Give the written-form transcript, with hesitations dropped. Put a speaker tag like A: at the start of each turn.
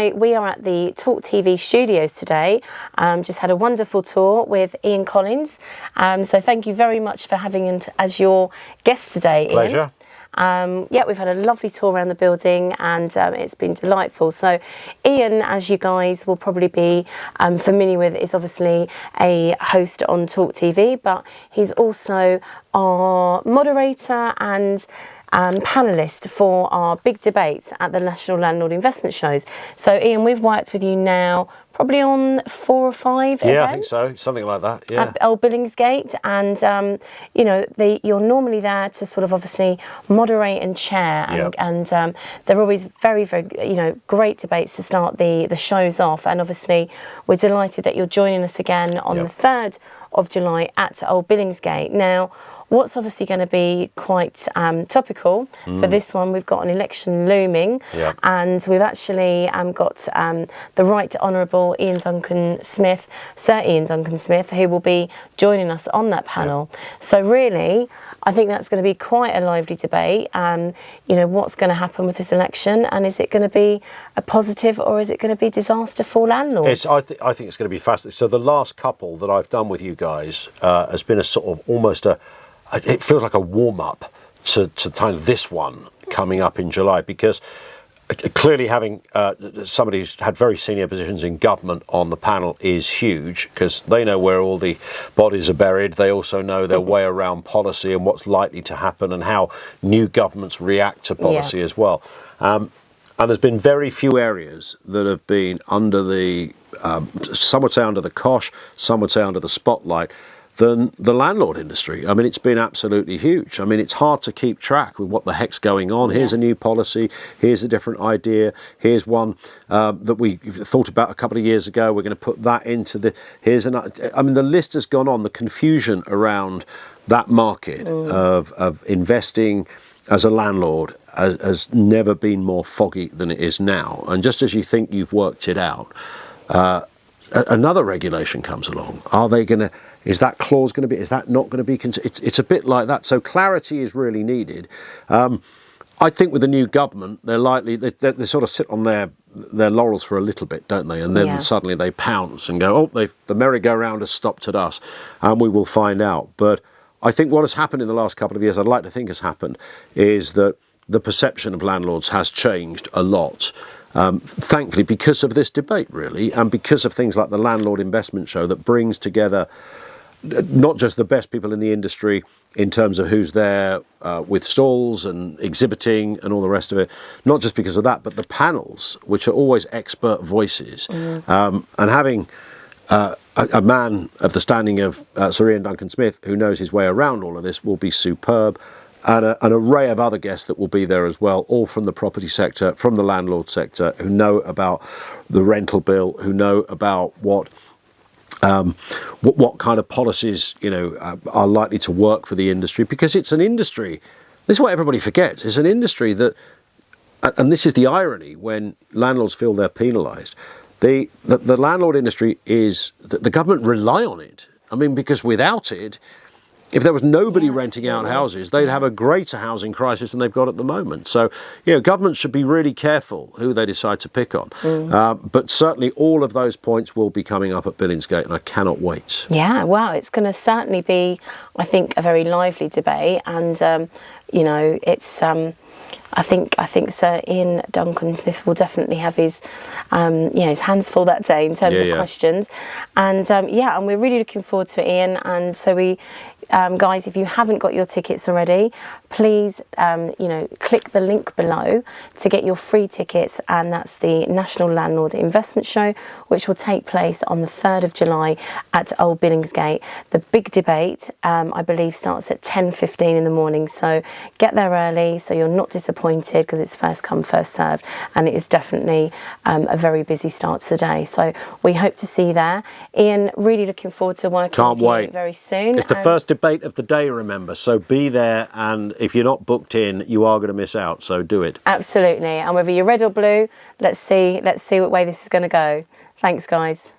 A: So we are at the TalkTV studios today. Just had a wonderful tour with Ian Collins. So thank you very much for having him as your guest today, Ian.
B: Pleasure.
A: Yeah, we've had a lovely tour around the building and it's been delightful. So Ian, as you guys will probably be familiar with, is obviously a host on TalkTV, but he's also our moderator and panellist for our big debates at the National Landlord Investment Shows. So Ian, we've worked with you now probably on 4 or 5 events.
B: Yeah, I think so, something like that, yeah.
A: At Old Billingsgate, and you know, you're normally there to sort of obviously moderate and chair, and they're always very, very, you know, great debates to start the shows off. And obviously we're delighted that you're joining us again on the 3rd of July at Old Billingsgate. Now, what's obviously going to be quite topical for this one, we've got an election looming, and we've actually got the Right Honourable Ian Duncan Smith, Sir Ian Duncan Smith, who will be joining us on that panel. So really, I think that's going to be quite a lively debate. You know, what's going to happen with this election, and is it going to be a positive or is it going to be disaster for landlords?
B: I think it's going to be fascinating. So the last couple that I've done with you guys has been a sort of almost it feels like a warm-up to kind of this one coming up in July, because clearly having somebody who's had very senior positions in government on the panel is huge, because they know where all the bodies are buried. They also know their way around policy and what's likely to happen and how new governments react to policy as well. And there's been very few areas that have been under the, some would say under the cosh, some would say under the spotlight, than the landlord industry. I mean, it's been absolutely huge. I mean, it's hard to keep track with what the heck's going on. Here's a new policy. Here's a different idea. Here's one that we thought about a couple of years ago. We're going to put that into the... I mean, the list has gone on. The confusion around that market of investing as a landlord has never been more foggy than it is now. And just as you think you've worked it out, another regulation comes along. Are they going to... Is that clause going to be? Is that not going to be? It's a bit like that. So clarity is really needed. I think with the new government, they're likely they sort of sit on their laurels for a little bit, don't they? And then suddenly they pounce and go, "Oh, the merry-go-round has stopped at us," and we will find out. But I think what has happened in the last couple of years, I'd like to think has happened, is that the perception of landlords has changed a lot. Thankfully, because of this debate, really, and because of things like the Landlord Investment Show that brings together not just the best people in the industry in terms of who's there with stalls and exhibiting and all the rest of it, not just because of that, but the panels, which are always expert voices. And having a man of the standing of Sir Ian Duncan Smith, who knows his way around all of this, will be superb. And an array of other guests that will be there as well, all from the property sector, from the landlord sector, who know about the rental bill, who know about what kind of policies, you know, are likely to work for the industry, because it's an industry. This is what everybody forgets. It's an industry that, and this is the irony when landlords feel they're penalised. The landlord industry is the government rely on it. I mean, because without it, if there was nobody renting out houses, they'd have a greater housing crisis than they've got at the moment. So, you know, governments should be really careful who they decide to pick on. But certainly all of those points will be coming up at Billingsgate, and I cannot wait. Yeah,
A: well, it's going to certainly be, I think, a very lively debate. And, you know, it's... I think Sir Ian Duncan Smith will definitely have his, his hands full that day in terms of questions, and and we're really looking forward to it, Ian. And so we, guys, if you haven't got your tickets already, please, click the link below to get your free tickets, and that's the National Landlord Investment Show, which will take place on the 3rd of July at Old Billingsgate. The big debate, I believe, starts at 10:15 in the morning, so get there early so you're not disappointed, because it's first come, first served, and it is definitely a very busy start to the day. So we hope to see you there. Ian, really looking forward to working with you very soon.
B: It's the first debate of the day, remember, so be there, and if you're not booked in, you are going to miss out, so do it.
A: Absolutely, and whether you're red or blue, let's see what way this is going to go. Thanks, guys.